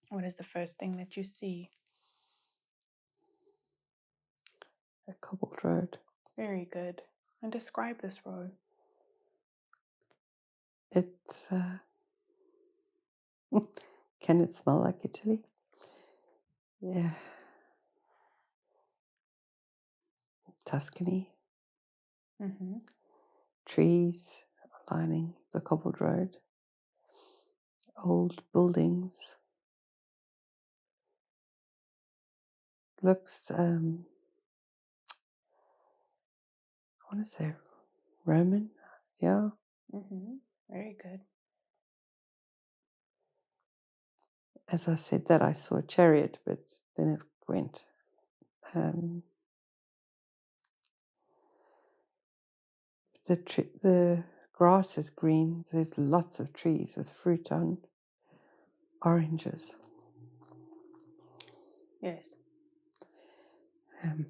What is the first thing that you see? A cobbled road. Very good. And describe this road. It's can it smell like Italy? Yeah. Tuscany. Mm-hmm. Trees lining the cobbled road. Old buildings. Looks I want to say Roman. Yeah. Mm-hmm. Very good. As I said that, I saw a chariot, but then it went. The grass is green. There's lots of trees with fruit on. Oranges. Yes. And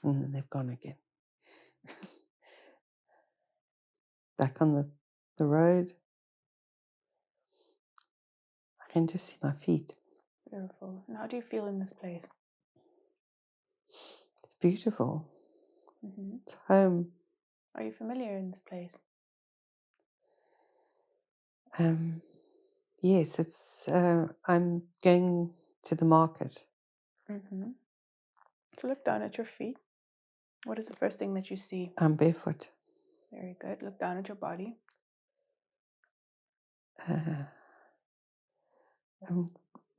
then they've gone again. Back on the road. I can just see my feet. Beautiful. And how do you feel in this place? It's beautiful. Mm-hmm. It's home. Are you familiar in this place? Yes, it's. I'm going to the market. Mm-hmm. So look down at your feet. What is the first thing that you see? I'm barefoot. Very good. Look down at your body.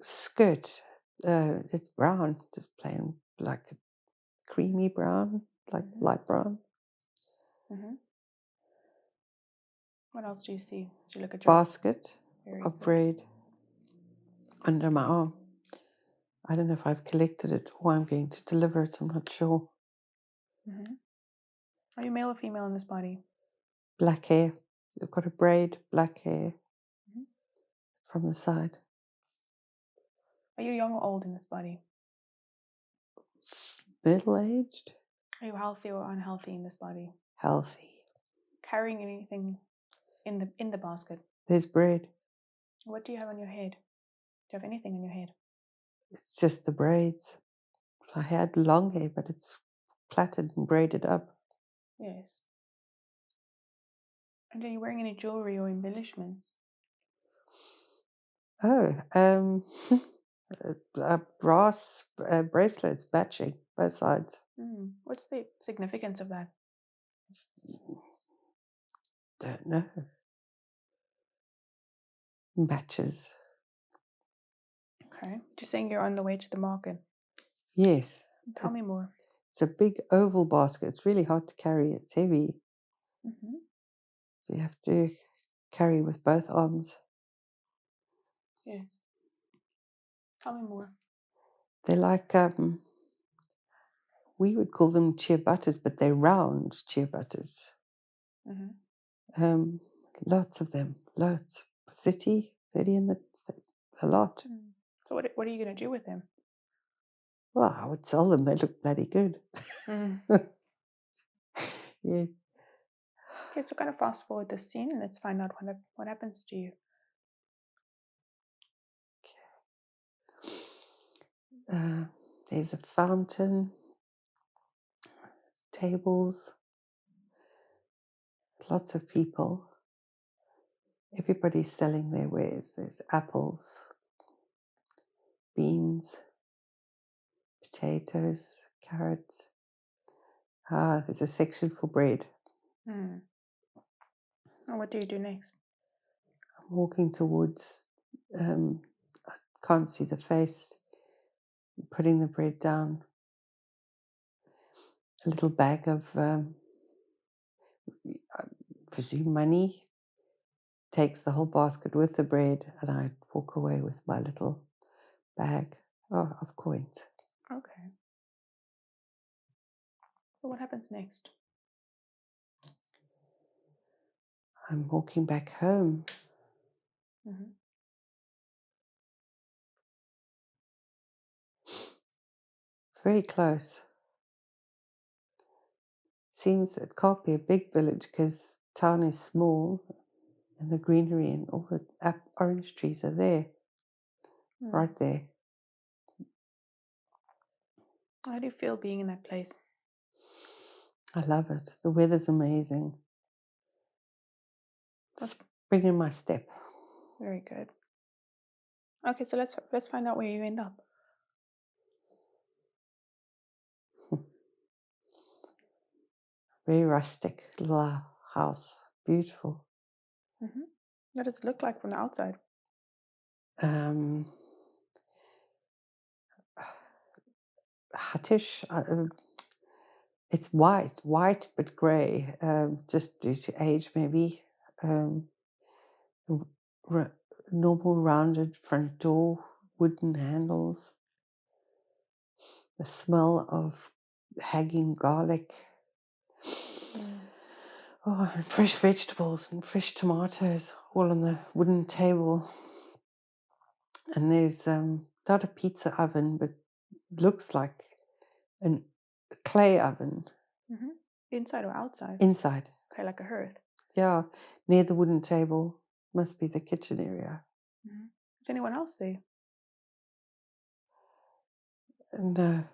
Skirt. It's brown, just plain like creamy brown, like Mm-hmm. light brown. Mm-hmm. What else do you see as you look at your Basket Very of good. bread under my arm. I don't know if I've collected it or I'm going to deliver it. I'm not sure. Mm-hmm. Are you male or female in this body? Black hair. I've got a braid, black hair Mm-hmm. from the side. Are you young or old in this body? Middle aged, Are you healthy or unhealthy in this body? healthy. Carrying anything in the basket? There's bread. What do you have on your head? Do you have anything on your head? It's just the braids. I had long hair, but it's plaited and braided up. Yes. And are you wearing any jewelry or embellishments? Oh, brass bracelets matching both sides. What's the significance of that? Don't know. Matches. Okay. Just saying you're on the way to the market. Yes. Tell me more. It's a big oval basket. It's really hard to carry. It's heavy. Mm-hmm. So you have to carry with both arms. Yes. Tell me more. They're like, we would call them ciabattas, but they're round ciabattas. Mm-hmm. Lots of them. Lots. 30 in a lot. So what are you going to do with them? Well, I would sell them. They look bloody good. Yeah. Okay, so kind of fast forward this scene and let's find out what happens to you. There's a fountain, tables, lots of people. Everybody's selling their wares. There's apples, beans, potatoes, carrots. There's a section for bread. And what do you do next? I'm walking towards, I can't see the face, putting the bread down. A little bag of, I presume, money, takes the whole basket with the bread, and I walk away with my little bag of coins. Okay. So what happens next? I'm walking back home. Mm-hmm. It's very close. Seems it can't be a big village because town is small and the greenery and all the orange trees are there, right there. How do you feel being in that place? I love it. The weather's amazing. That's Spring in my step. very good. Okay, so let's find out where you end up. Very rustic little house. Beautiful. Mm-hmm. What does it look like from the outside? Huttish. It's white but grey, just due to age maybe. R- Normal rounded front door, wooden handles. The smell of hanging garlic. Oh, and fresh vegetables and fresh tomatoes all on the wooden table. And there's not a pizza oven, but looks like a clay oven. Mm-hmm. Inside or outside? Inside. Okay, like a hearth. Yeah, near the wooden table. Must be the kitchen area. Mm-hmm. Is anyone else there? And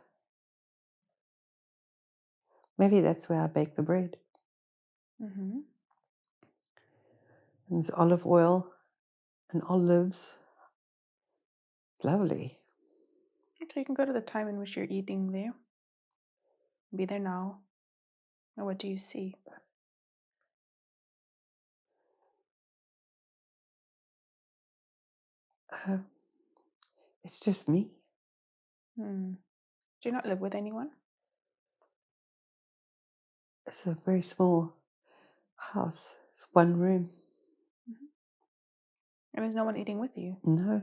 maybe that's where I bake the bread. Mm-hmm. And there's olive oil and olives. It's lovely. So you can go to the time in which you're eating there. Be there now. And what do you see? It's just me. Do you not live with anyone? It's a very small house. It's one room. Mm-hmm. And there's no one eating with you? No,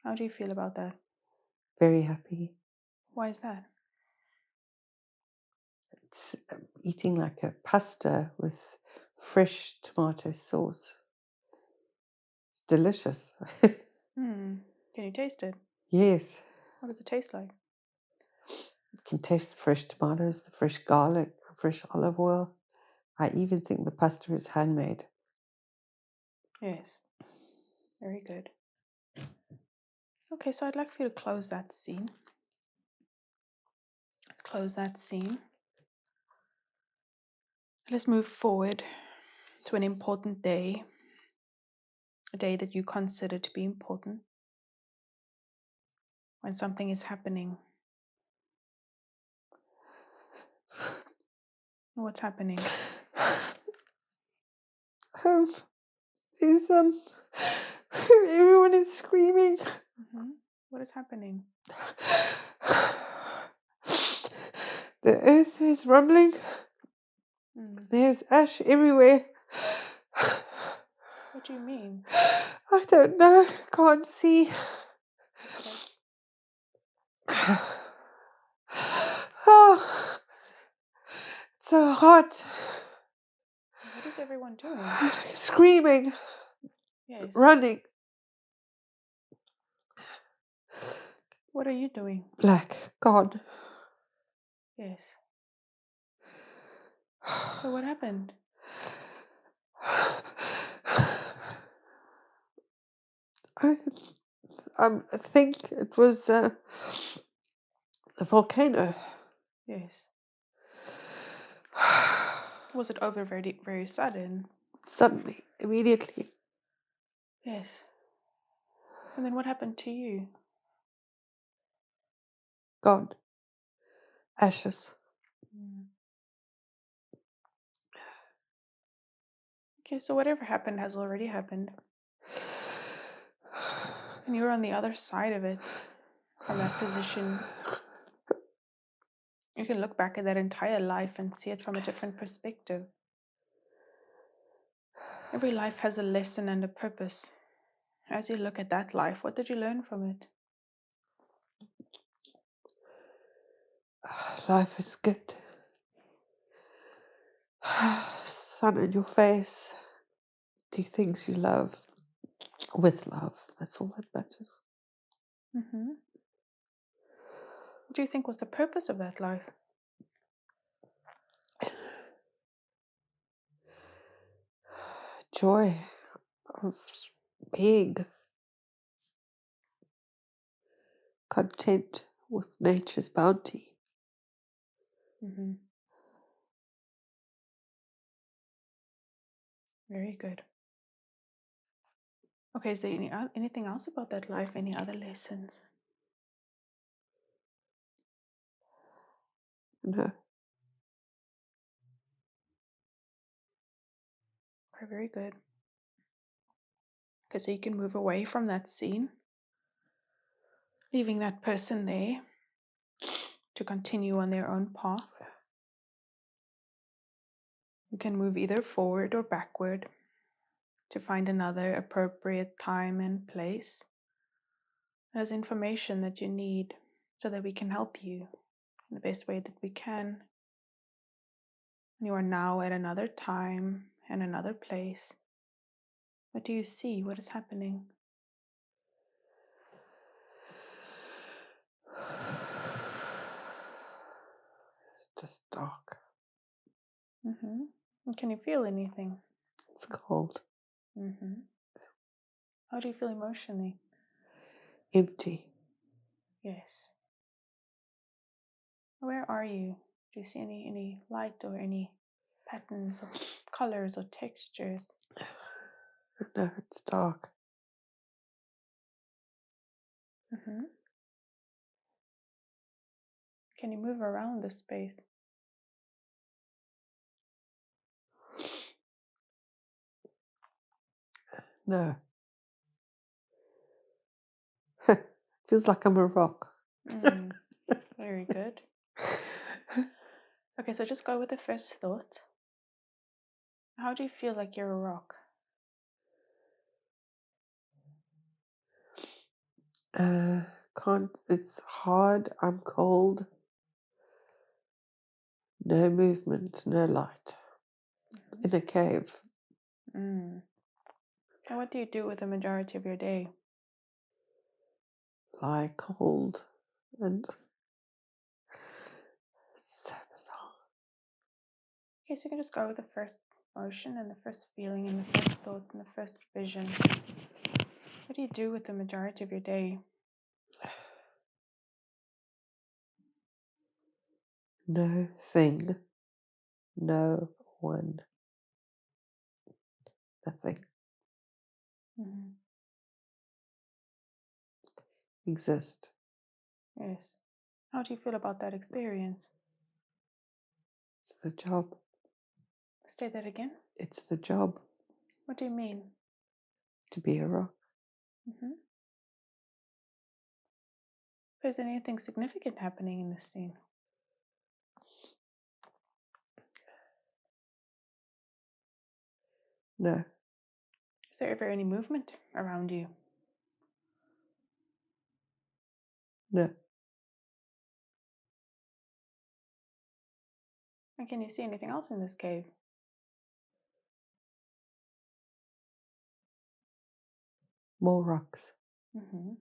How do you feel about that? very happy. Why is that? It's eating like a pasta with fresh tomato sauce. It's delicious. Can you taste it? Yes, What does it taste like? you can taste the fresh tomatoes, the fresh garlic, the fresh olive oil. I even think the pasta is handmade. Yes. Very good. Okay, so I'd like for you to close that scene. Let's close that scene. Let's move forward to an important day, a day that you consider to be important, when something is happening. What's happening? There's everyone is screaming. What is happening? The earth is rumbling. There's ash everywhere. What do you mean? I don't know. Can't see. Oh, it's so hot. What is everyone doing? Screaming. Yes. Running. What are you doing? Black. Gone. Yes. So what happened? I think it was the volcano. Yes. Was it over very, very sudden? Suddenly, immediately. Yes. And then what happened to you? Gone. Ashes. Okay, so whatever happened has already happened. And you're on the other side of it, from that position. You can look back at that entire life and see it from a different perspective. Every life has a lesson and a purpose. As you look at that life, what did you learn from it? Life is good. Sun in your face. Do things you love with love. That's all that matters. Mm-hmm. What do you think was the purpose of that life? Joy of being content with nature's bounty. Mm-hmm. Very good. Okay, is there anything else about that life? Any other lessons? No, Okay, very good. Okay, so you can move away from that scene, leaving that person there to continue on their own path. You can move either forward or backward to find another appropriate time and place. There's information that you need so that we can help you in the best way that we can. You are now at another time and another place. What do you see? What is happening? it's just dark. Mm-hmm. Can you feel anything? It's cold, Mm-hmm. How do you feel emotionally? empty. Yes. Where are you? Do you see any light or any patterns of colors or textures? No, it's dark. Mm-hmm. Can you move around the space? No. Feels like I'm a rock. Mm, very good. Okay, so just go with the first thought. How do you feel like you're a rock? It's hard. I'm cold. No movement, no light. In a cave. Mm. And what do you do with the majority of your day? Lie cold and so bizarre. Okay, so you can just go with the first motion and the first feeling and the first thought and the first vision. What do you do with the majority of your day? No thing. No one. Nothing Mm-hmm. exist. Yes. How do you feel about that experience? It's the job. Say that again. It's the job What do you mean? to be a rock. Mm-hmm. Is there anything significant happening in this scene? No, Is there ever any movement around you? no, And can you see anything else in this cave? more rocks. Mm-hmm.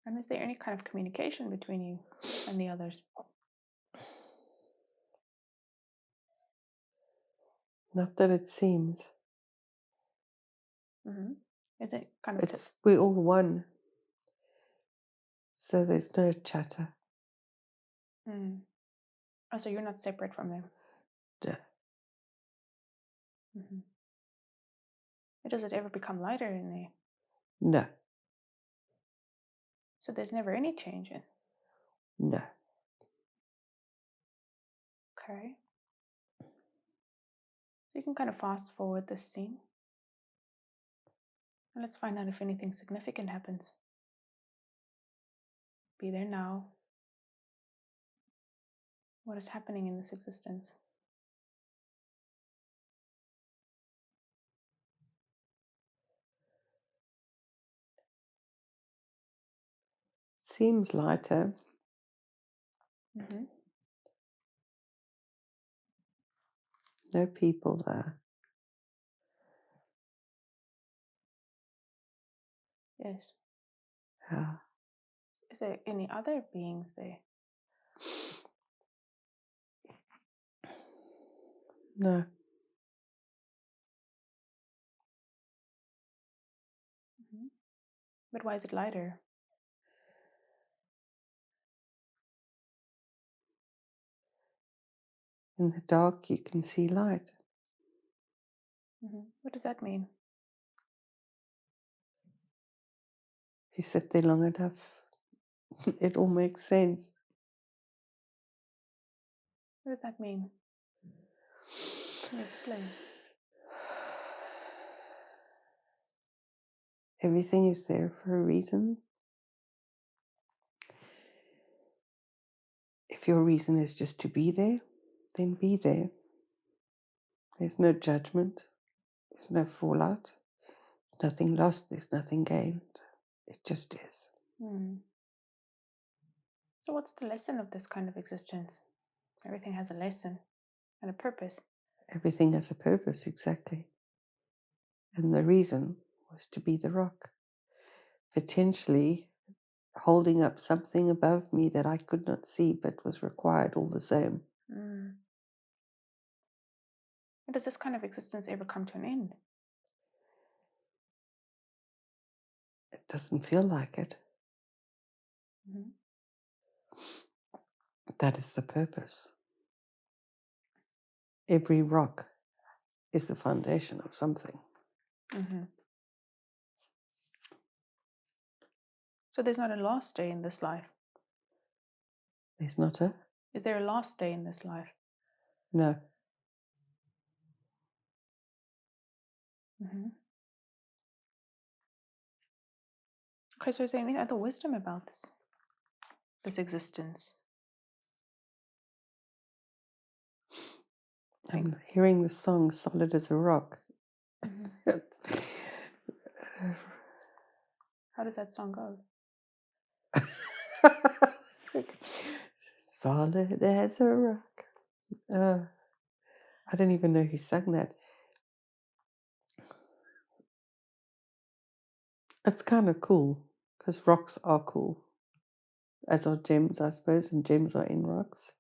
And is there any kind of communication between you and the others? Not that it seems. Mm-hmm. Is it kind of We're all one. So there's no chatter. Mm. Oh, so you're not separate from them. No, Mm-hmm. Does it ever become lighter in there? no, So there's never any changes. no. Okay. So you can kind of fast forward this scene. And let's find out if anything significant happens. Be there now. What is happening in this existence? Seems lighter. Mm-hmm. No people there. Yes. Yeah. Is there any other beings there? No. But why is it lighter? In the dark, you can see light. What does that mean? If you sit there long enough, it all makes sense. What does that mean? Can you explain? Everything is there for a reason. If your reason is just to be there, then be there. There's no judgment. There's no fallout. There's nothing lost. There's nothing gained. It just is. So what's the lesson of this kind of existence? Everything has a lesson and a purpose. Everything has a purpose, exactly. And the reason was to be the rock. Potentially holding up something above me that I could not see but was required all the same. And does this kind of existence ever come to an end? It doesn't feel like it. That is the purpose. Every rock is the foundation of something. So there's not a last day in this life. There's not a? Is there a last day in this life? No. Okay, so is there any other wisdom about this existence? I'm hearing the song Solid as a Rock. How does that song go? Solid as a rock. I don't even know who sang that. It's kind of cool because rocks are cool, as are gems, I suppose, and gems are in rocks.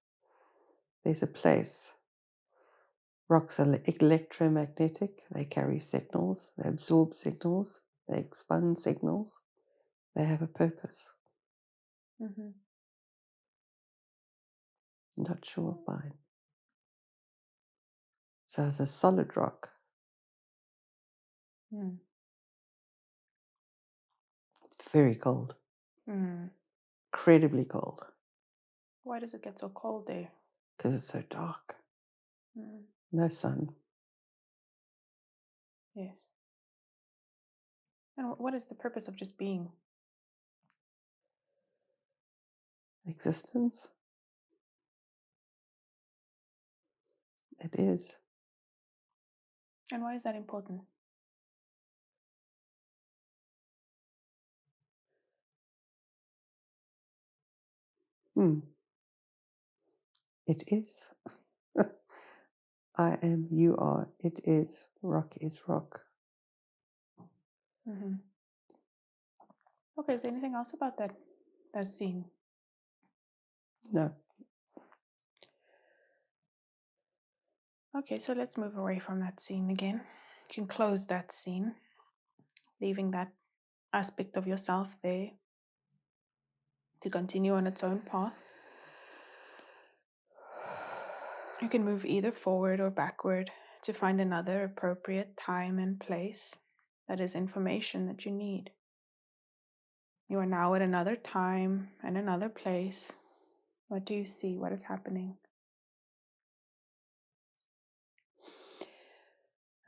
There's a place. Rocks are electromagnetic. They carry signals. They absorb signals. They expand signals. They have a purpose. Not sure of mine. So as a solid rock, it's very cold. Incredibly cold. Why does it get so cold there? Because it's so dark. No sun. Yes. And what is the purpose of just being? Existence. It is. And why is that important? It is. I am, you are, it is. Rock is rock. Okay, is there anything else about that scene? No. Okay, so let's move away from that scene again. You can close that scene, leaving that aspect of yourself there to continue on its own path. You can move either forward or backward to find another appropriate time and place that is information that you need. You are now at another time and another place. What do you see? What is happening?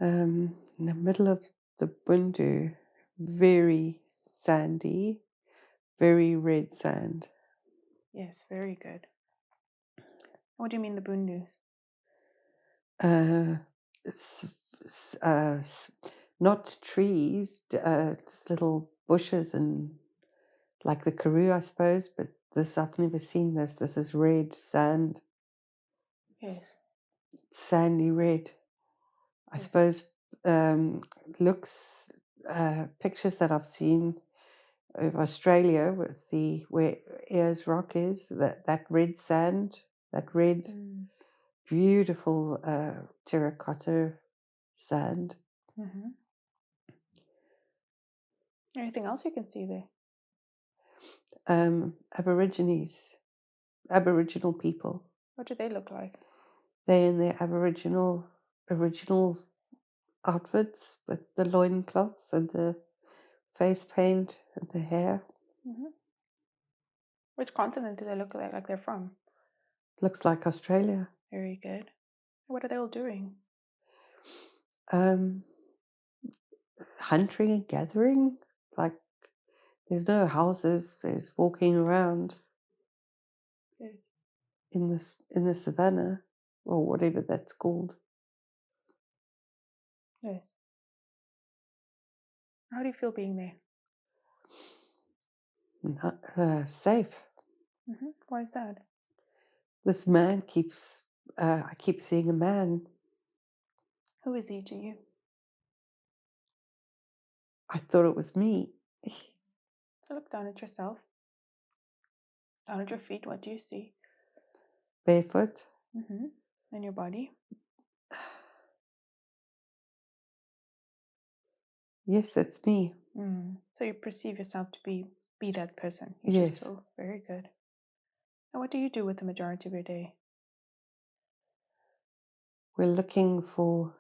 In the middle of the Bundu, very sandy, very red sand. Yes, very good. What do you mean the Bundus? Not trees, just little bushes and like the karoo, I suppose, but this, I've never seen this. This is red sand. Yes. Sandy red. I suppose looks, pictures that I've seen of Australia with where Ayers Rock is, that red sand, that red Mm. beautiful terracotta sand. Mm-hmm. Anything else you can see there? Aboriginal people. What do they look like? They're in their original outfits with the loincloths and the face paint and the hair. Mm-hmm. Which continent do they look like they're from? Looks like Australia. Very good. What are they all doing? Um, Hunting and gathering. Like there's no houses. There's walking around Yes. in the savannah or whatever that's called. Yes. How do you feel being there? Not, safe. Mm-hmm. Why is that? This man keeps. I keep seeing a man. Who is he to you? I thought it was me. So look down at yourself. Down at your feet. What do you see? Barefoot. Mm-hmm. And your body. Yes, that's me. So you perceive yourself to be that person. You just Yes. so very good. And what do you do with the majority of your day? We're looking for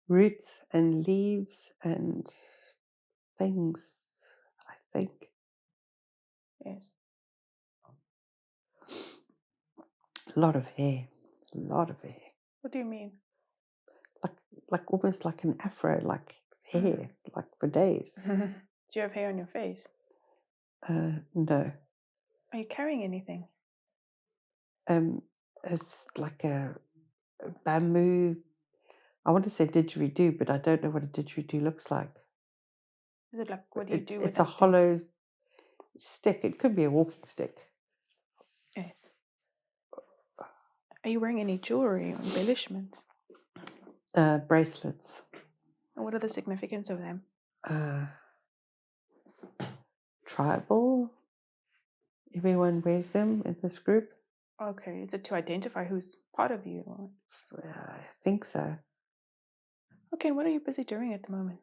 roots and leaves and things, I think. Yes. A lot of hair. A lot of hair. What do you mean? Like almost like an afro, like Mm. hair, like for days. Do you have hair on your face? No. Are you carrying anything? It's like a bamboo. I want to say didgeridoo, but I don't know what a didgeridoo looks like. Is it like, what do you do with It's a that thing? hollow stick. It could be a walking stick. Yes. Are you wearing any jewelry or embellishments? Bracelets. And what are the significance of them? Tribal. Everyone wears them in this group. Okay. Is it to identify who's part of you? I think so. Okay. And what are you busy doing at the moment?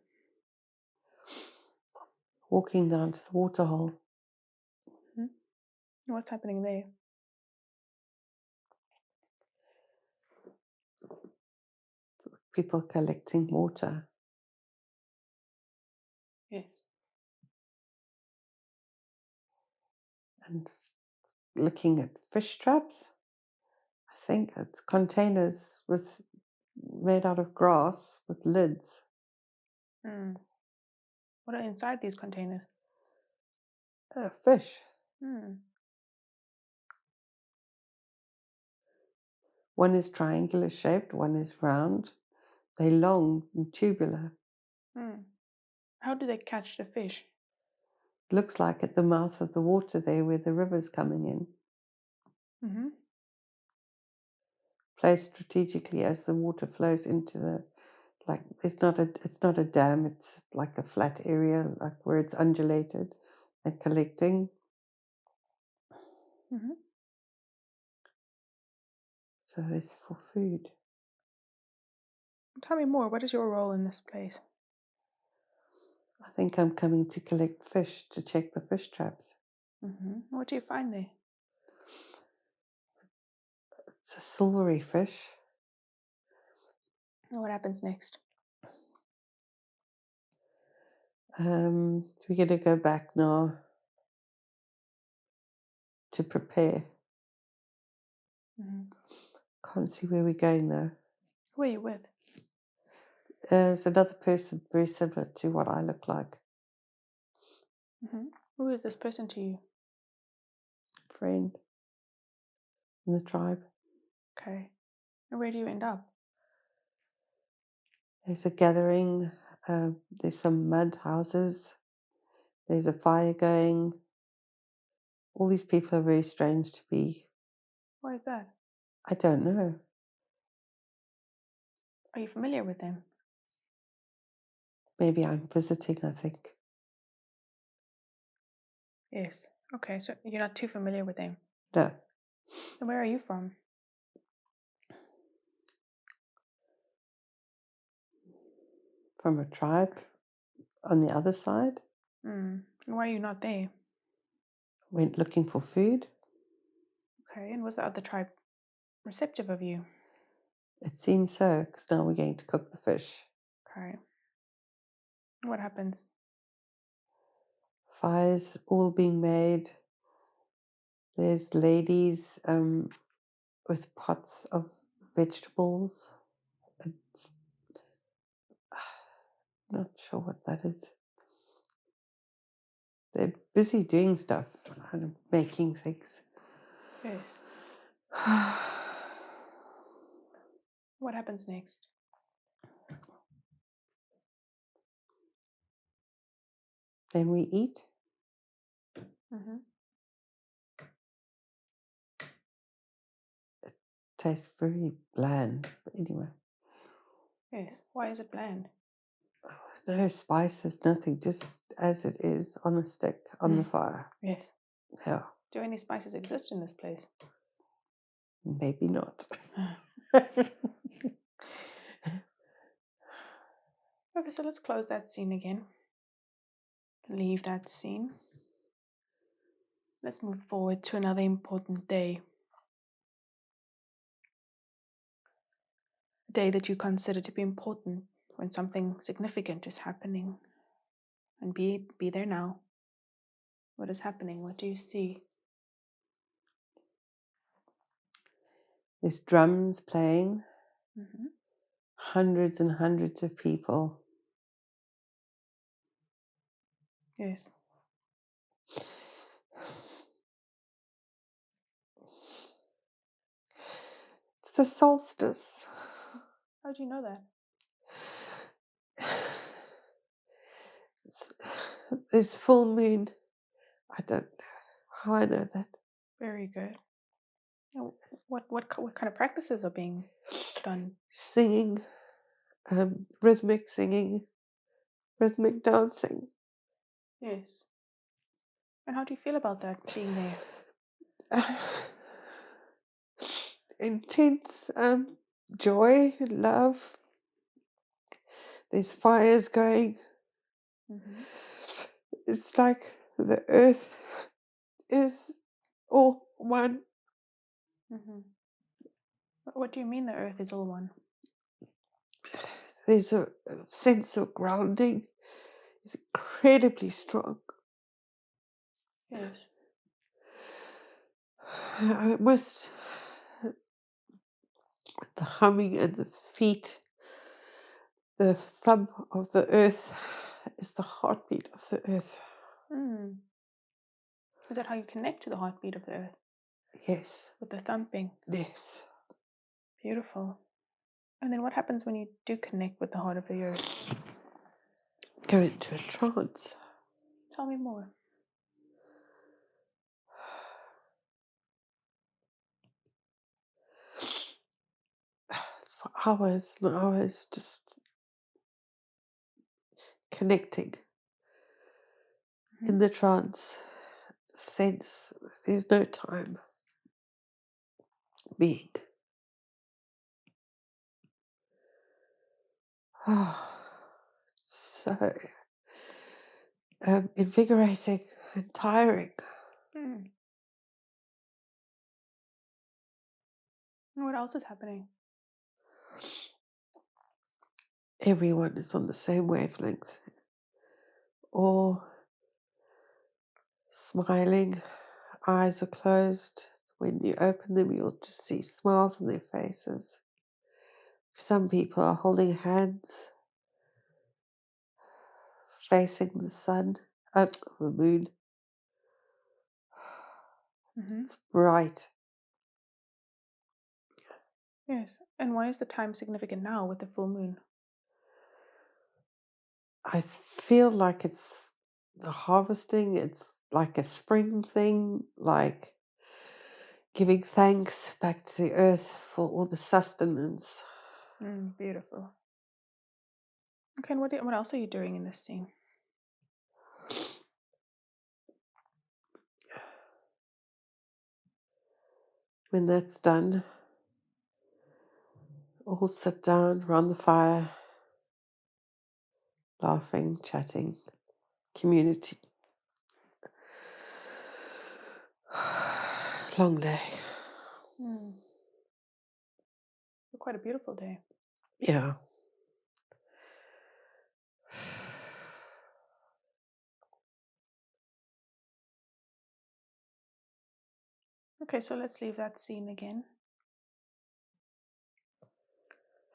Walking down to the waterhole. Hmm? What's happening there? People collecting water. Yes. And looking at fish traps. I think it's containers made out of grass with lids. Hmm. What are inside these containers? Fish. Hmm. One is triangular shaped, one is round. They're long and tubular. Hmm. How do they catch the fish? Looks like at the mouth of the water there where the river's coming in. Mm-hmm. Placed strategically as the water flows into the it's not a dam, it's like a flat area, like where it's undulated and collecting. Mm-hmm. So it's for food. Tell me more. What is your role in this place? I think I'm coming to collect fish to check the fish traps. Mm-hmm. What do you find there? It's a silvery fish. And what happens next? We're going to go back now to prepare. Mm-hmm. Can't see where we're going though. Who are you with? There's another person very similar to what I look like. Mm-hmm. Who is this person to you? Friend in the tribe. Okay. And where do you end up? There's a gathering. There's some mud houses. There's a fire going. All these people are very strange to be. Why is that? I don't know. Are you familiar with them? Maybe I'm visiting, I think. Yes. Okay, so you're not too familiar with them. No, So where are you from? from a tribe on the other side. And why are you not there? Went looking for food. Okay, and was the other tribe receptive of you? It seems so, because now we're going to cook the fish. Okay. What happens? Fires all being made. There's ladies with pots of vegetables. It's not sure what that is. They're busy doing stuff and making things. Yes. What happens next? Then we eat. Mm-hmm. Tastes very bland. But anyway, Yes. Why is it bland? no spices, nothing, just as it is on a stick on the fire. Yes. Yeah, Do any spices exist in this place? maybe not. Okay, so let's close that scene again. Leave that scene. Let's move forward to another important day. A day that you consider to be important when something significant is happening. And be there now. What is happening? What do you see? There's drums playing, Mm-hmm. hundreds and hundreds of people. Yes. It's the solstice. How do you know that? There's full moon. I don't know how I know that. Very good. Now, what kind of practices are being done? Singing, rhythmic singing, rhythmic dancing. Yes. And how do you feel about that being there? Intense joy, love. There's fires going. Mm-hmm. It's like the earth is all one. Mm-hmm. What do you mean the earth is all one? There's a sense of grounding. It's incredibly strong. Yes. I must, the humming and the feet, the thumb of the earth is the heartbeat of the earth. Mm. Is that how you connect to the heartbeat of the earth? Yes, With the thumping? yes. Beautiful. And then what happens when you do connect with the heart of the earth? Go into a trance. Tell me more. It's for hours and hours just connecting in the trance. Sense there's no time being. So invigorating and tiring. Mm. And what else is happening? Everyone is on the same wavelength, all smiling, eyes are closed. When you open them, you'll just see smiles on their faces. Some people are holding hands, facing the sun, the moon. Mm-hmm. It's bright. Yes. And why is the time significant now with the full moon? I feel like it's the harvesting, it's like a spring thing, like giving thanks back to the earth for all the sustenance. Beautiful. Okay, and what else are you doing in this scene? When that's done, all sit down around the fire, laughing, chatting, community. Long day. Quite a beautiful day. Yeah. Okay, so let's leave that scene again.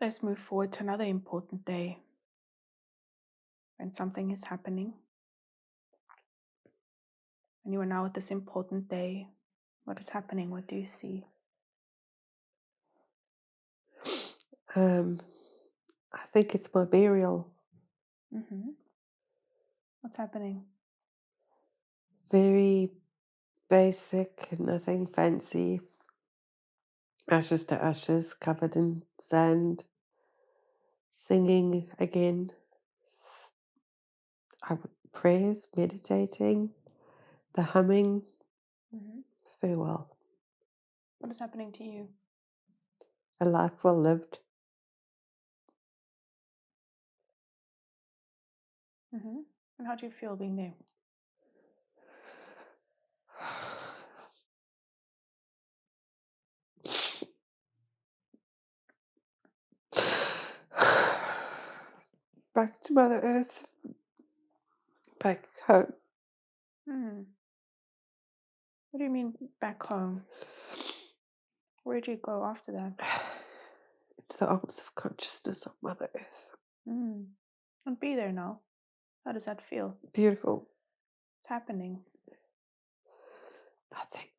Let's move forward to another important day when something is happening. And you are now at this important day. What is happening? What do you see? I think it's my burial. What's happening? Very basic, nothing fancy. Ashes to ashes, covered in sand. Singing again. Prayers, meditating, the humming. Farewell. What is happening to you? A life well lived. And how do you feel being there? Back to Mother Earth. Back home. What do you mean back home? Where do you go after that? Into the arms of consciousness of Mother Earth. And be there now. How does that feel? Beautiful. What's happening? Nothing.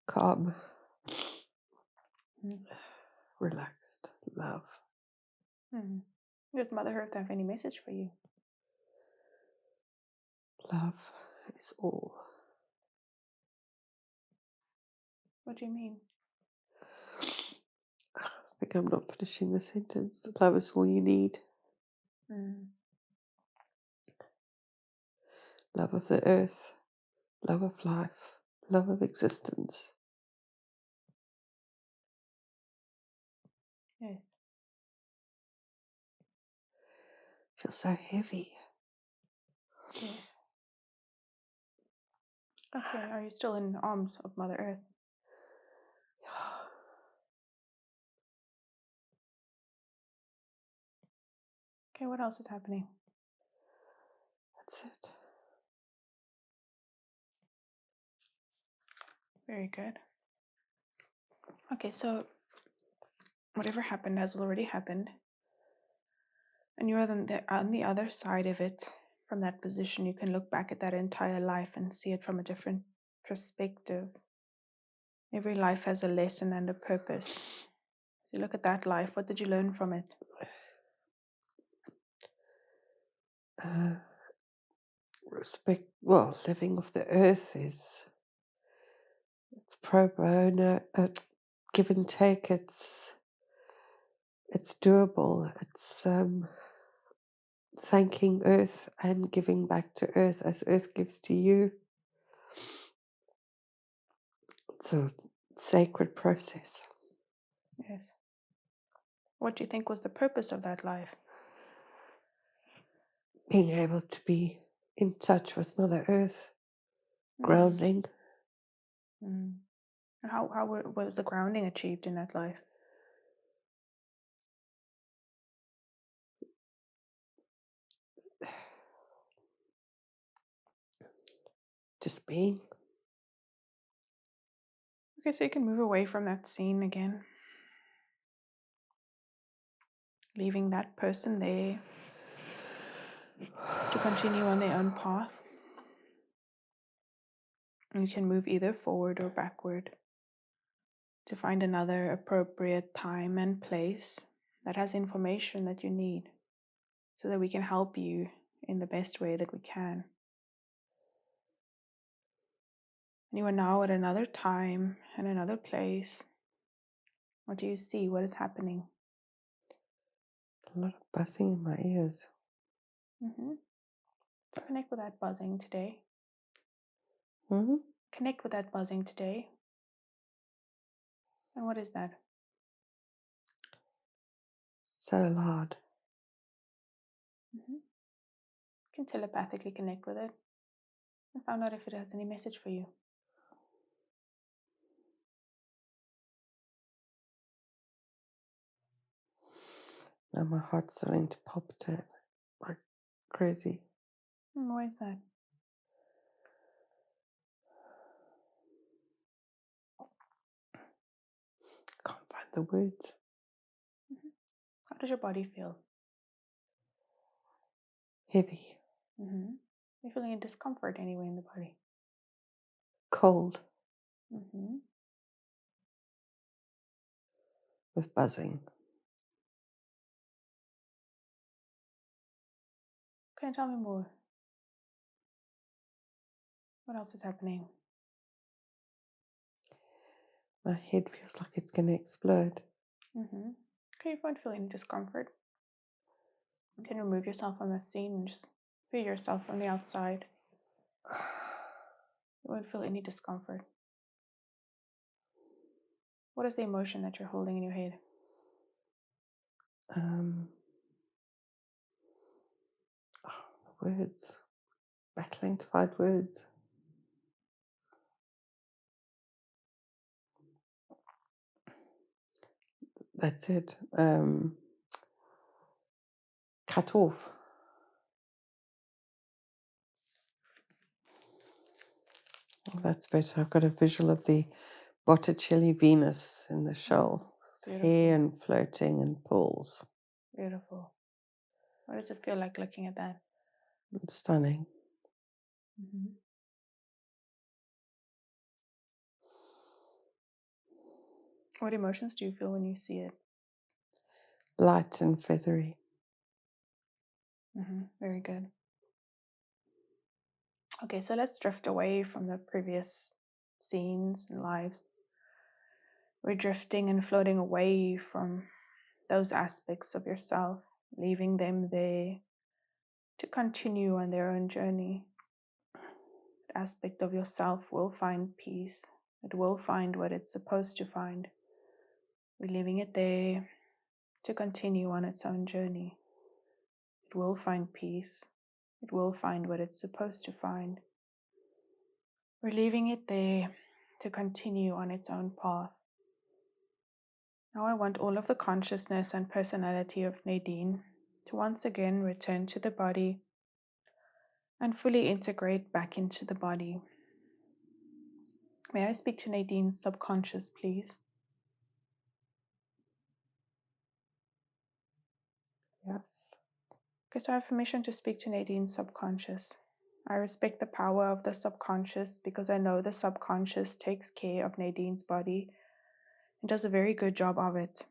Calm. Relaxed. Love. Does Mother Earth have any message for you? Love is all. What do you mean? I think I'm not finishing the sentence. Love is all you need. Love of the earth. Love of life. Love of existence. Yes. Feels so heavy. Yes. Okay, are you still in the arms of Mother Earth? Okay, what else is happening? That's it. Very good. Okay, so whatever happened has already happened. And you're on the other side of it. From that position, you can look back at that entire life and see it from a different perspective. Every life has a lesson and a purpose. So you look at that life, what did you learn from it? Respect. Well, living off the earth it's pro bono, give and take. It's doable. It's thanking earth and giving back to earth as earth gives to you. It's a sacred process. Yes. What do you think was the purpose of that life? Being able to be in touch with Mother Earth, grounding. And how was the grounding achieved in that life? Just being. Okay, so you can move away from that scene again. Leaving that person there to continue on their own path. You can move either forward or backward to find another appropriate time and place that has information that you need so that we can help you in the best way that we can. And you are now at another time and another place. What do you see? What is happening? A lot of buzzing in my ears. Connect with that buzzing today. Mm-hmm. Connect with that buzzing today. And what is that? So loud. You can telepathically connect with it and find out if it has any message for you. Now my heart's starting to palpitate like crazy. Why is that? Can't find the words. How does your body feel? Heavy. You're feeling a discomfort anywhere in the body. Cold. Can With buzzing. you tell me more? What else is happening? My head feels like it's going to explode. Okay, you won't feel any discomfort. You can remove yourself from the scene and just feel yourself from the outside. You won't feel any discomfort. What is the emotion that you're holding in your head? Words. Battling to find words. That's it. Cut off. Oh, that's better. I've got a visual of the Botticelli Venus in the shell. Beautiful. Hair and floating and pools. Beautiful. What does it feel like looking at that? Stunning. What emotions do you feel when you see it? Light and feathery. Very good. Okay, so let's drift away from the previous scenes and lives. We're drifting and floating away from those aspects of yourself, leaving them there to continue on their own journey. That aspect of yourself will find peace. It will find what it's supposed to find. We're leaving it there to continue on its own journey. It will find peace. It will find what it's supposed to find. We're leaving it there to continue on its own path. Now I want all of the consciousness and personality of Nadine to once again return to the body and fully integrate back into the body. May I speak to Nadine's subconscious, please? Yes. Okay, so I have permission to speak to Nadine's subconscious. I respect the power of the subconscious because I know the subconscious takes care of Nadine's body and does a very good job of it.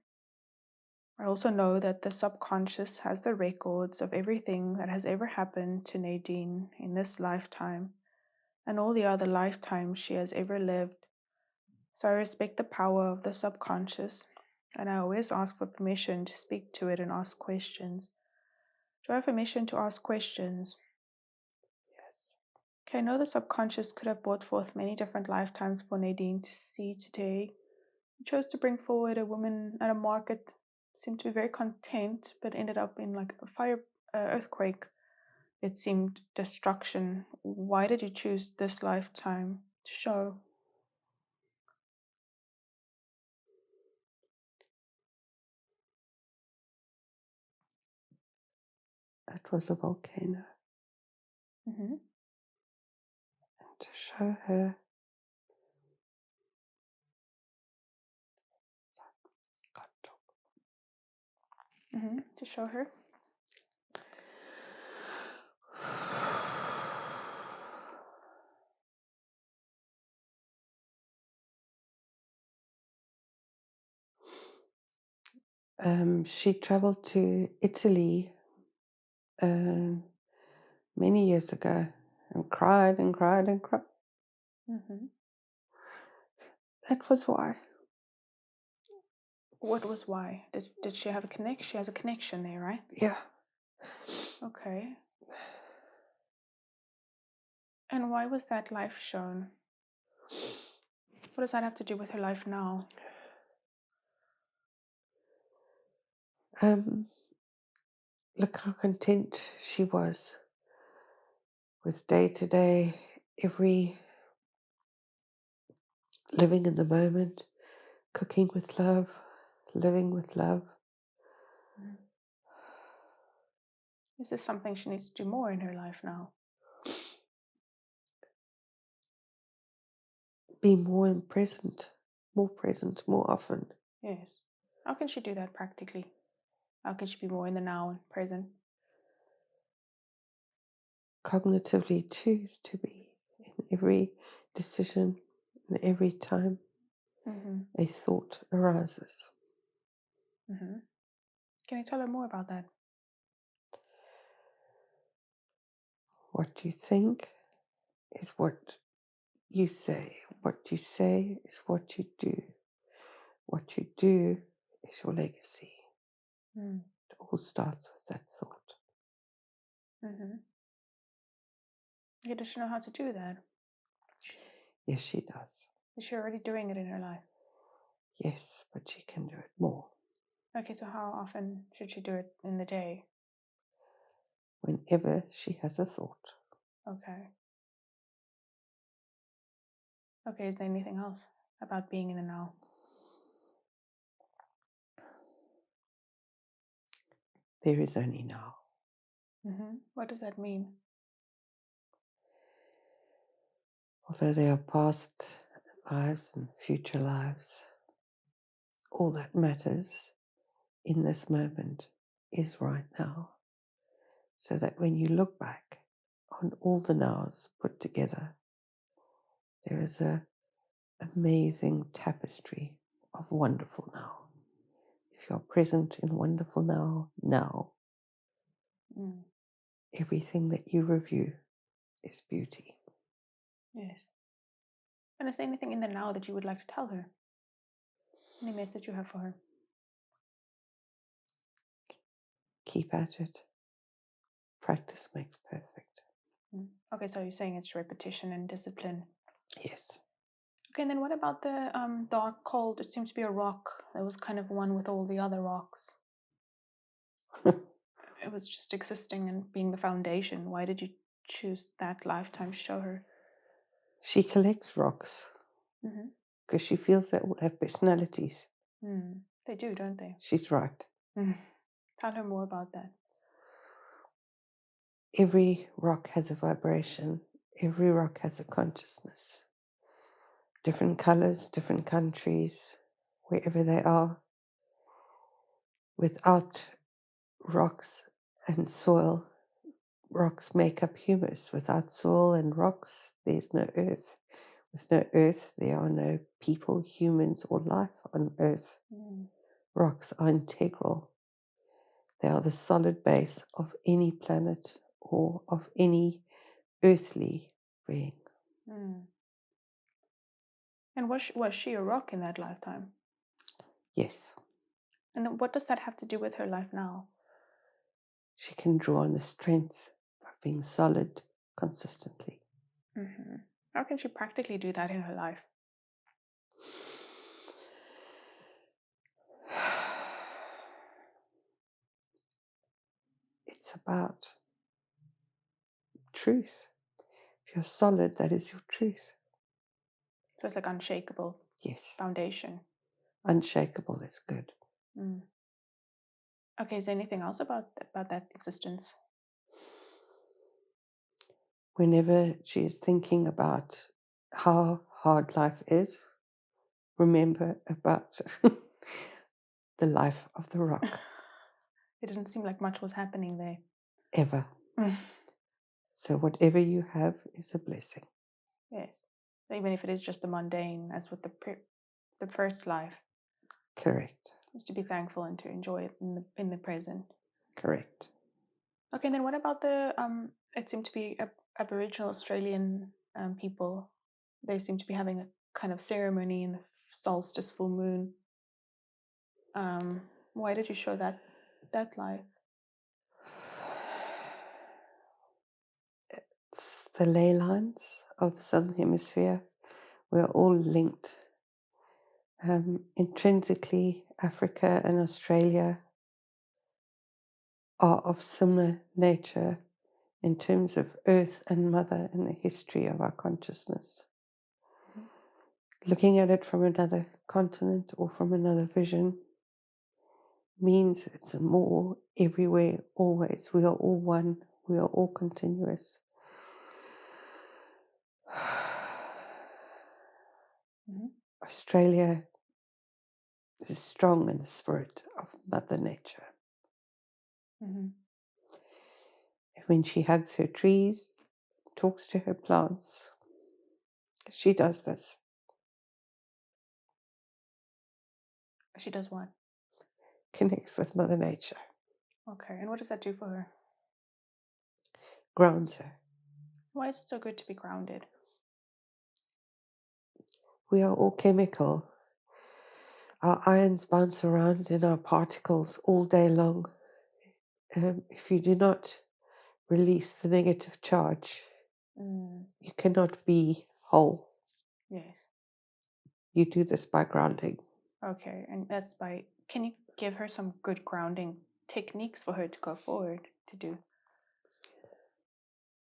I also know that the subconscious has the records of everything that has ever happened to Nadine in this lifetime and all the other lifetimes she has ever lived. So I respect the power of the subconscious, and I always ask for permission to speak to it and ask questions. Do I have permission to ask questions? Yes. Okay, I know the subconscious could have brought forth many different lifetimes for Nadine to see today. It chose to bring forward a woman at a market, seemed to be very content, but ended up in like a earthquake. It seemed destruction. Why did you choose this lifetime to show? It was a volcano. And to show her To show her. She traveled to Italy many years ago and cried and cried and cried. That was why. What was why? Did she have a connection? She has a connection there, right? Yeah. Okay. And why was that life shown? What does that have to do with her life now? Look how content she was with day to day, every living in the moment, cooking with love, living with love. Is this something she needs to do more in her life now? Be more present, more often. Yes. How can she do that practically? How can she be more in the now and present? Cognitively choose to be in every decision and every time a thought arises. Can you tell her more about that? What you think is what you say. What you say is what you do. What you do is your legacy. It all starts with that thought. Yeah, does she know how to do that? Yes, she does. Is she already doing it in her life? Yes, but she can do it more. Okay, so how often should she do it in the day? Whenever she has a thought. Okay. Okay, is there anything else about being in the now? There is only now. What does that mean? Although there are past lives and future lives, all that matters in this moment is right now. So that when you look back on all the nows put together, there is an amazing tapestry of wonderful now. If you're present in wonderful now, everything that you review is beauty. Yes. And is there anything in the now that you would like to tell her? Any message you have for her? Keep at it. Practice makes perfect. Okay, so you're saying it's repetition and discipline. Yes. Okay, and then what about the dark cold? It seems to be a rock that was kind of one with all the other rocks. It was just existing and being the foundation. Why did you choose that lifetime to show her? She collects rocks because she feels they all have personalities. They do, don't they? She's right. Tell her more about that. Every rock has a vibration. Every rock has a consciousness. Different colors, different countries, wherever they are. Without rocks and soil, rocks make up humus. Without soil and rocks, there's no earth. With no earth, there are no people, humans, or life on earth. Rocks are integral. They are the solid base of any planet or of any earthly being. And was she a rock in that lifetime? Yes. And then what does that have to do with her life now? She can draw on the strength of being solid consistently. How can she practically do that in her life? It's about truth. If you're solid, that is your truth. So it's like unshakable. Yes. Foundation. Unshakable is good. Okay, is there anything else about that existence? Whenever she is thinking about how hard life is, remember about the life of the rock. It didn't seem like much was happening there. Ever. So whatever you have is a blessing. Yes. Even if it is just the mundane, as with the first life. Correct. Is to be thankful and to enjoy it in the present. Correct. Okay, and then what about the it seemed to be Aboriginal Australian people. They seem to be having a kind of ceremony in the solstice full moon. Why did you show that life? the ley lines of the Southern Hemisphere. We're all linked. Intrinsically, Africa and Australia are of similar nature in terms of Earth and Mother in the history of our consciousness. Mhm. Looking at it from another continent or from another vision means it's more everywhere, always. We are all one. We are all continuous. Mhm. Australia is strong in the spirit of Mother Nature. Mhm. When she hugs her trees, talks to her plants, she does this. She does what? Connects with Mother Nature, Okay, and what does that do for her? grounds her. Why is it so good to be grounded? We are all chemical. Our ions bounce around in our particles all day long. If you do not release the negative charge, you cannot be whole. Yes. You do this by grounding. Okay, and that's by. Can you give her some good grounding techniques for her to go forward to do?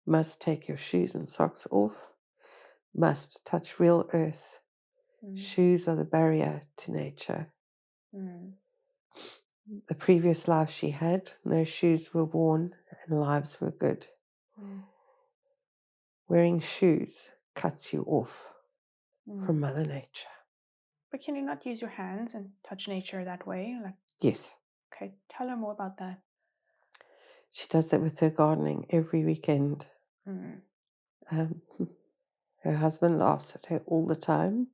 Must take your shoes and socks off. Must touch real earth. Shoes are the barrier to nature. The previous life she had, no shoes were worn and lives were good. Wearing shoes cuts you off from Mother Nature. But can you not use your hands and touch nature that way? Like, Yes. okay, tell her more about that. She does that with her gardening every weekend. Her husband laughs at her all the time,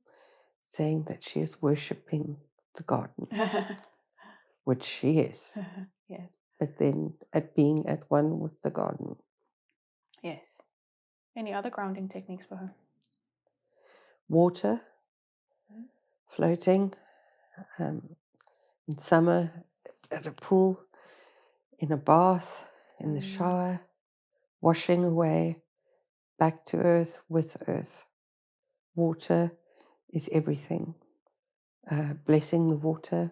saying that she is worshipping the garden, which she is. Yes. But then at being at one with the garden. Yes. Any other grounding techniques for her? Water, floating, in summer at a pool, in a bath, in the shower, washing away, back to earth with earth. Water is everything. Blessing the water,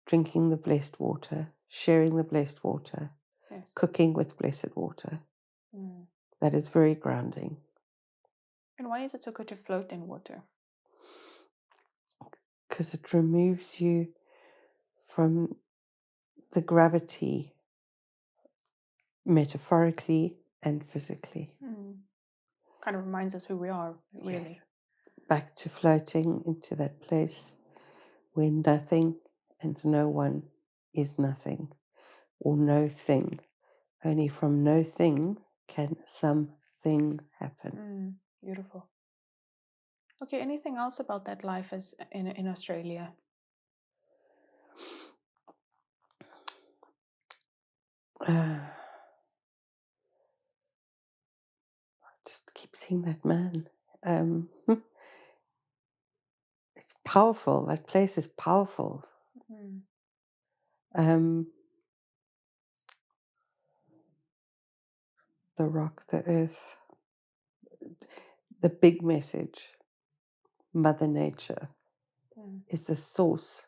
drinking the blessed water, sharing the blessed water, Yes. cooking with blessed water. That is very grounding. And why is it so good to float in water? Because it removes you from the gravity, metaphorically and physically. Kind of reminds us who we are, really. Yes. Back to floating into that place where nothing and no one is nothing, or no thing. Only from no thing can something happen. Beautiful. Okay, anything else about that life as in Australia? Just keep seeing that man. It's powerful. That place is powerful. The rock, the earth, the big message, Mother Nature, is the source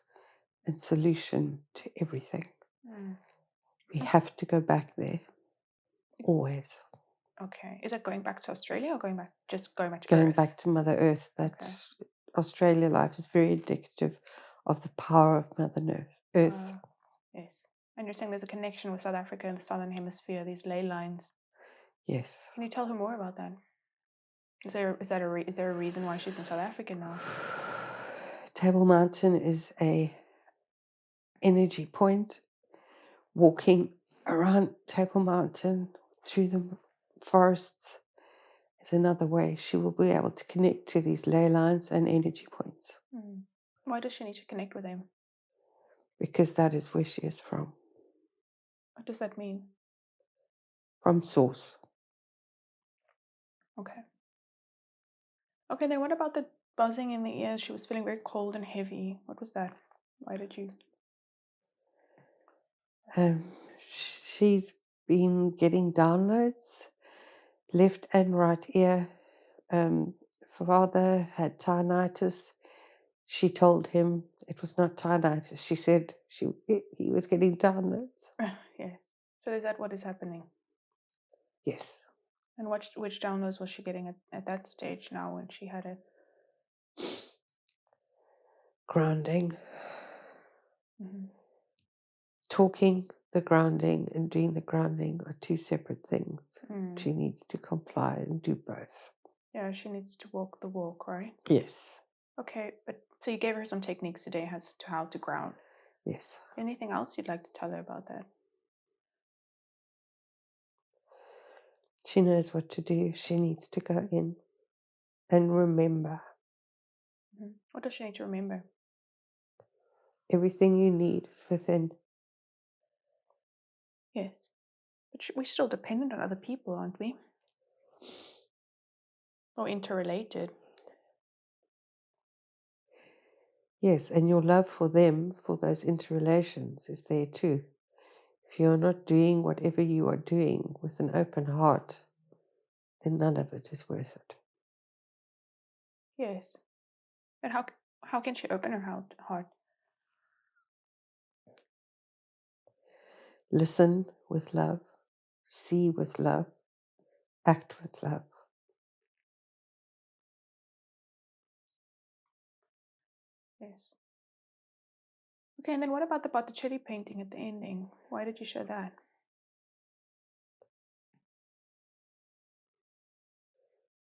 and solution to everything. We have to go back there, always. Okay, is it going back to Australia or going back to Going Earth? back to Mother Earth. That Australia life is very indicative of the power of Mother Earth. Yes, and you're saying there's a connection with South Africa and the Southern Hemisphere, these ley lines. Yes. Can you tell her more about that? Is there a reason why she's in South Africa now? Table Mountain is a energy point. Walking around Table Mountain through the forests is another way she will be able to connect to these ley lines and energy points. Why does she need to connect with them? Because that is where she is from. What does that mean? From source. Okay. Okay, then what about the buzzing in the ears? She was feeling very cold and heavy. What was that? Why did you? She's been getting downloads left and right ear. Father had tinnitus. She told him it was not tinnitus. She said he was getting downloads. Yes. So is that what is happening? Yes. And which downloads was she getting at that stage now when she had it? Grounding. Mm-hmm. Talking, the grounding, and doing the grounding are two separate things. Mm. She needs to comply and do both. Yeah, she needs to walk the walk, right? Yes. Okay, but so you gave her some techniques today as to how to ground. Yes. Anything else you'd like to tell her about that? She knows what to do. She needs to go in and remember. Mm-hmm. What does she need to remember? Everything you need is within. Yes, but we're still dependent on other people, aren't we? Or interrelated. Yes, and your love for them, for those interrelations, is there too. If you're not doing whatever you are doing with an open heart, then none of it is worth it. Yes, but how can she open her heart? Listen with love, see with love, act with love. Yes. Okay, and then what about the Botticelli painting at the ending? Why did you show that?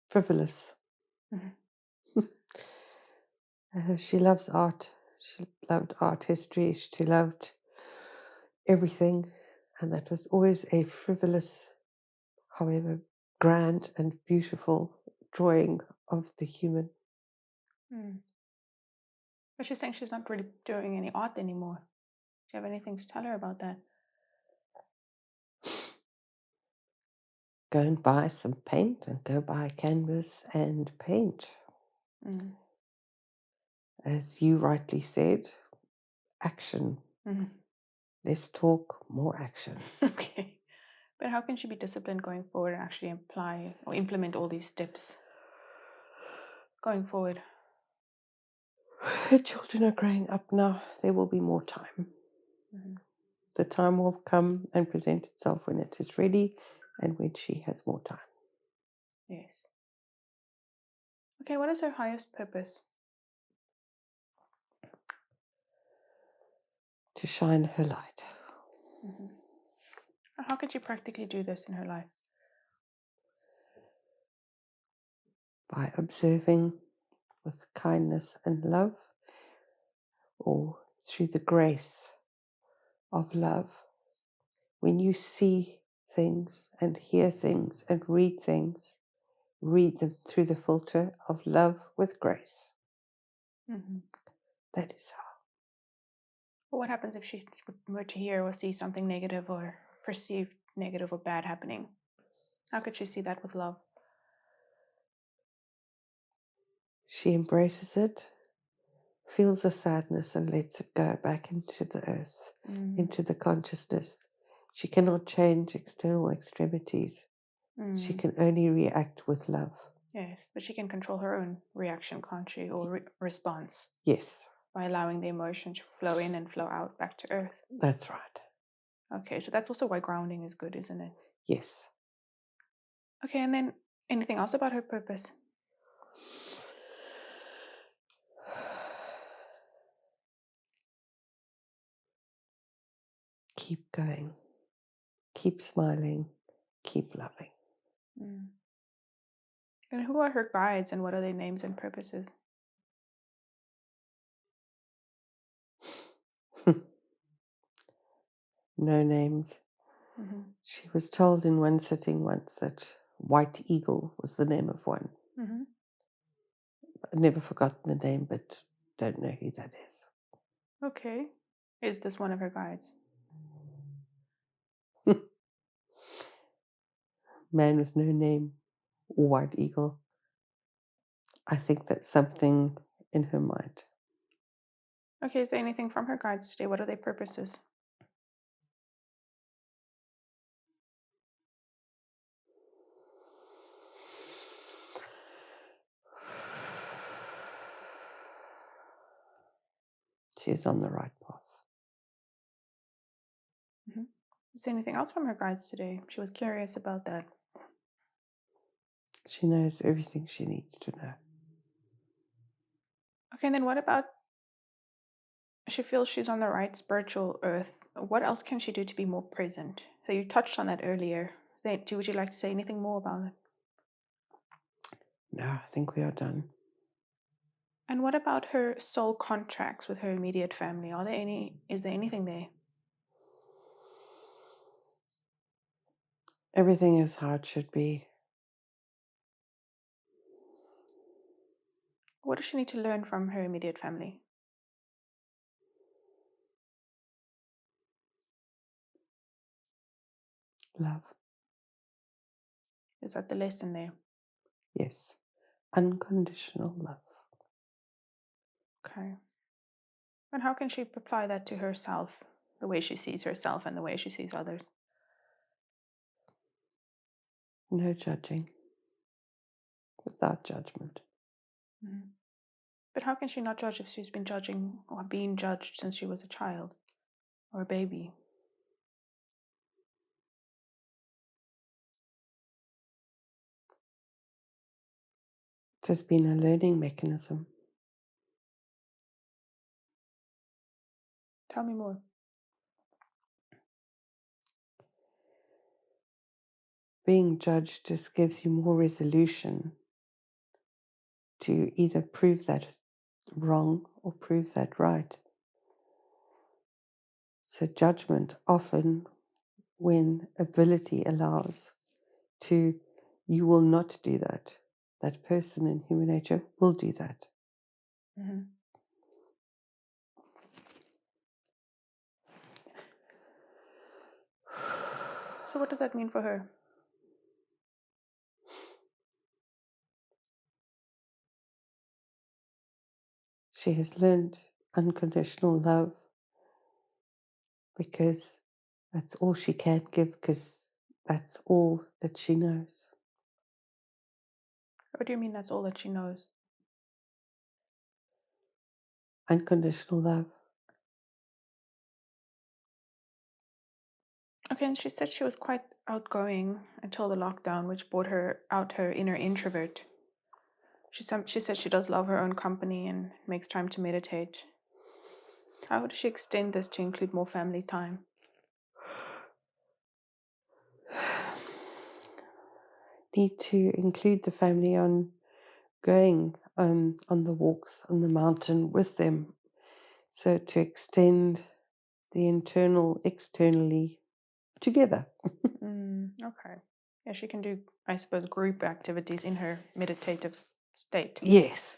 Frivolous. Mm-hmm. She loves art. She loved art history. She loved everything. And that was always a frivolous, however grand and beautiful drawing of the human. Mm. But she's saying she's not really doing any art anymore. Do you have anything to tell her about that? Go and buy some paint and go buy a canvas and paint. Mm. As you rightly said, action. Mm-hmm. Less talk, more action. Okay. But how can she be disciplined going forward and actually apply or implement all these steps going forward? Her children are growing up now. There will be more time. Mm-hmm. The time will come and present itself when it is ready and when she has more time. Yes. Okay, what is her highest purpose? To shine her light. Mm-hmm. How can she practically do this in her life? By observing with kindness and love, or through the grace of love. When you see things and hear things and read things, read them through the filter of love with grace. Mm-hmm. That is how. But what happens if she were to hear or see something negative or perceived negative or bad happening? How could she see that with love? She embraces it, feels the sadness, and lets it go back into the earth, into the consciousness. She cannot change external extremities. She can only react with love. Yes, but she can control her own reaction, can't she? Or response. Yes. By allowing the emotion to flow in and flow out back to earth. That's right. Okay, so that's also why grounding is good, isn't it? Yes. Okay, and then anything else about her purpose? Keep going. Keep smiling. Keep loving. Mm. And who are her guides and what are their names and purposes? No names. Mm-hmm. She was told in one sitting once that White Eagle was the name of one. Mm-hmm. I've never forgotten the name, but don't know who that is. Okay. Is this one of her guides? Man with no name, White Eagle. I think that's something in her mind. Okay, is there anything from her guides today? What are their purposes? she is on the right path. Mm-hmm. Is there anything else from her guides today? She was curious about that. She knows everything she needs to know. Okay, and then what about she feels she's on the right spiritual earth? What else can she do to be more present? So you touched on that earlier. Would you like to say anything more about it? No, I think we are done. And what about her soul contracts with her immediate family? Is there anything there? Everything is how it should be. What does she need to learn from her immediate family? Love. Is that the lesson there? Yes. Unconditional love. Okay. And how can she apply that to herself, the way she sees herself and the way she sees others? No judging. Without judgment. Mm-hmm. But how can she not judge if she's been judging or being judged since she was a child or a baby? It has been a learning mechanism. Tell me more. Being judged just gives you more resolution to either prove that wrong or prove that right. So judgment often, when ability allows, to you will not do that. That person in human nature will do that. Mm-hmm. So what does that mean for her? She has learned unconditional love because that's all she can give, because that's all that she knows. What do you mean that's all that she knows? Unconditional love. Okay, and she said she was quite outgoing until the lockdown, which brought her out her inner introvert. She said she does love her own company and makes time to meditate. How does she extend this to include more family time? Need to include the family on going on the walks on the mountain with them. So to extend the internal externally together. Okay. Yeah, she can do, I suppose, group activities in her meditative state. Yes.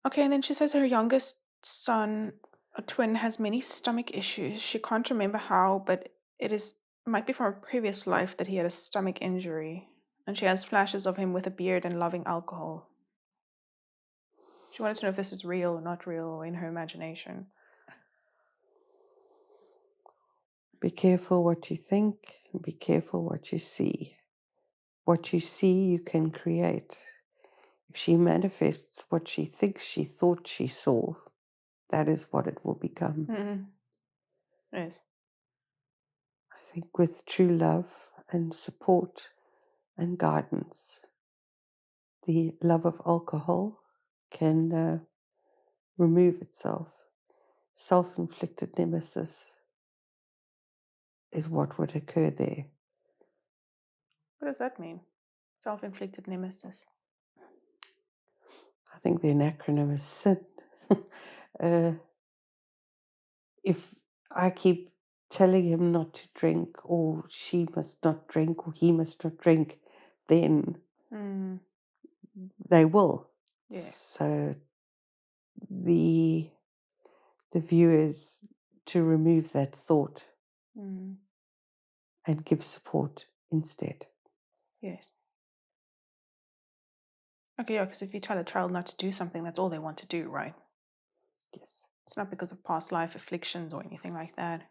Okay, and then she says her youngest son, a twin, has many stomach issues. She can't remember how, but it might be from a previous life that he had a stomach injury. And she has flashes of him with a beard and loving alcohol. She wanted to know if this is real or not real or in her imagination. Be careful what you think, and be careful what you see. What you see, you can create. If she manifests what she thinks she thought she saw, that is what it will become. Mm-hmm. Yes. I think with true love and support and guidance, the love of alcohol can remove itself. Self-inflicted nemesis is what would occur there. What does that mean? Self-inflicted nemesis. I think the acronym is SIN. If I keep telling him not to drink, or she must not drink, or he must not drink, then they will. Yeah. So the view is to remove that thought and give support instead. Yes. Okay, yeah, because if you tell a child not to do something, that's all they want to do, right? Yes. It's not because of past life afflictions or anything like that.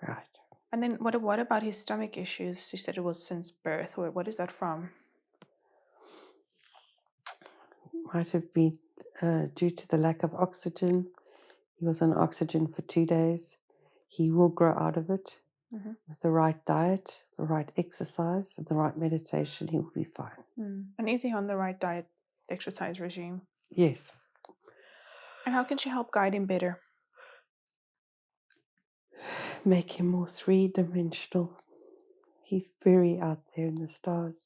Right. And then what about his stomach issues? You said it was since birth. What is that from? Might have been due to the lack of oxygen. He was on oxygen for 2 days. He will grow out of it. With the right diet, the right exercise, and the right meditation, he will be fine. And is he on the right diet exercise regime? Yes. And how can she help guide him better? Make him more three-dimensional. He's very out there in the stars.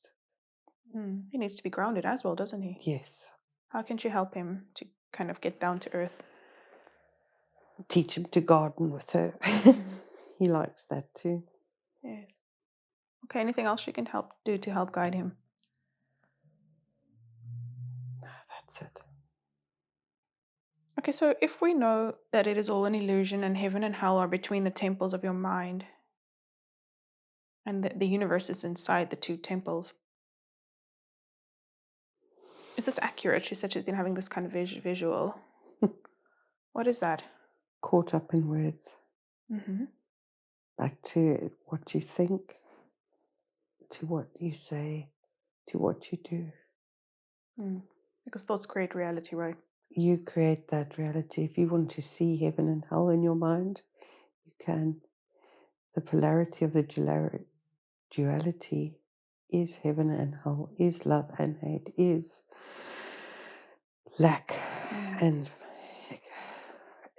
He needs to be grounded as well, doesn't he? Yes. How can she help him to kind of get down to earth? Teach him to garden with her. He likes that too. Yes. Okay, anything else she can do to help guide him? No, that's it. Okay, so if we know that it is all an illusion and heaven and hell are between the temples of your mind and the universe is inside the two temples, is this accurate? She said she's been having this kind of visual. What is that? Caught up in words. Back to what you think, to what you say, to what you do. Because thoughts create reality, right? You create that reality. If you want to see heaven and hell in your mind, you can. The polarity of the duality is heaven and hell, is love and hate, is lack and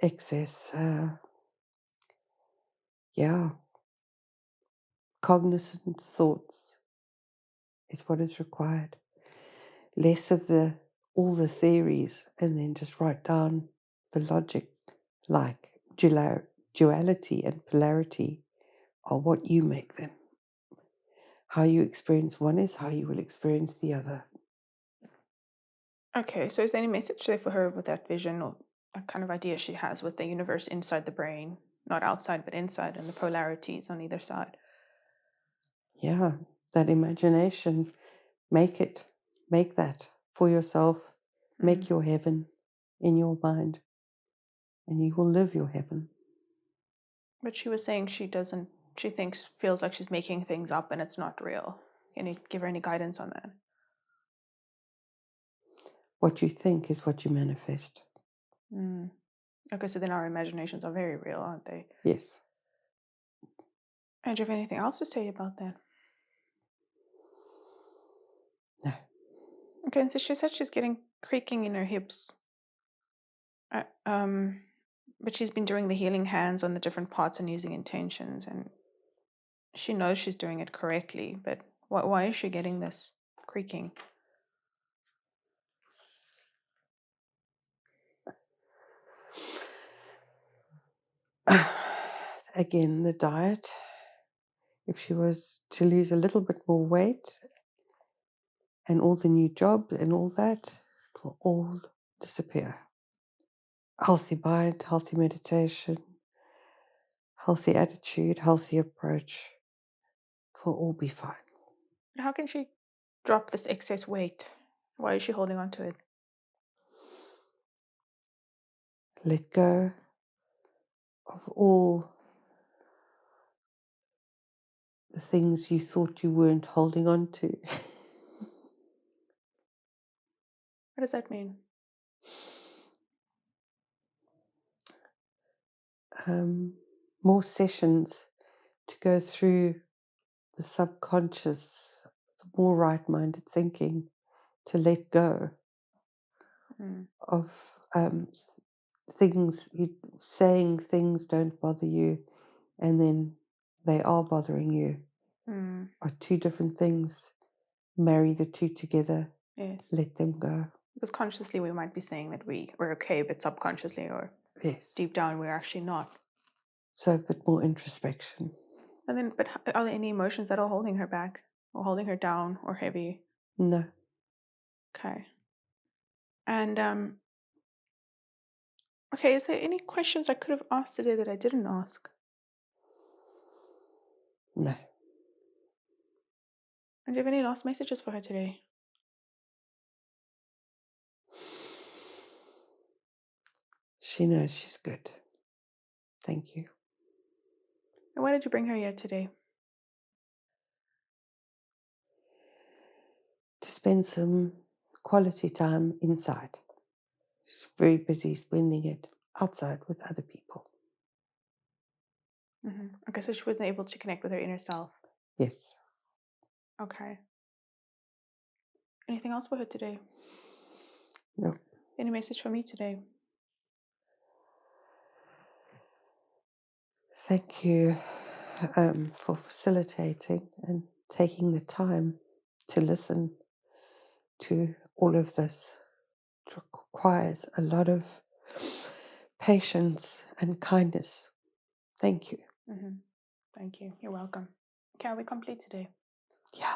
excess. Cognizant thoughts is what is required. Less of all the theories, and then just write down the logic, like duality and polarity are what you make them. How you experience one is how you will experience the other. Okay, so is there any message there for her with that vision or that kind of idea she has with the universe inside the brain, not outside but inside, and the polarities on either side? Yeah, that imagination, make that for yourself. Make your heaven in your mind, and you will live your heaven. But she was saying feels like she's making things up and it's not real. Can you give her any guidance on that? What you think is what you manifest. Okay, so then our imaginations are very real, aren't they? Yes. And do you have anything else to say about that? No. Okay, and so she said she's getting creaking in her hips. But she's been doing the healing hands on the different parts and using intentions, and she knows she's doing it correctly. But why is she getting this creaking? Again, the diet. If she was to lose a little bit more weight and all the new jobs and all that, it will all disappear. Healthy mind, healthy meditation, healthy attitude, healthy approach. It will all be fine. How can she drop this excess weight? Why is she holding on to it? Let go of all the things you thought you weren't holding on to. What does that mean? More sessions to go through the subconscious, more right-minded thinking, to let go of things, saying things don't bother you and then they are bothering you, are two different things. Marry the two together. Yes. Let them go. Because consciously we might be saying that we're okay, but subconsciously or Yes. deep down we're actually not. So a bit more introspection. And then, but are there any emotions that are holding her back or holding her down or heavy? No. Okay. And okay, is there any questions I could have asked today that I didn't ask? No. And do you have any last messages for her today? She knows she's good. Thank you. And why did you bring her here today? To spend some quality time inside. She's very busy spending it outside with other people. Okay, so she wasn't able to connect with her inner self. Yes. Okay. Anything else for her today? No. Any message for me today? Thank you for facilitating and taking the time to listen to all of this. It requires a lot of patience and kindness. Thank you. Thank you. You're welcome. Okay, are we complete today? Yeah.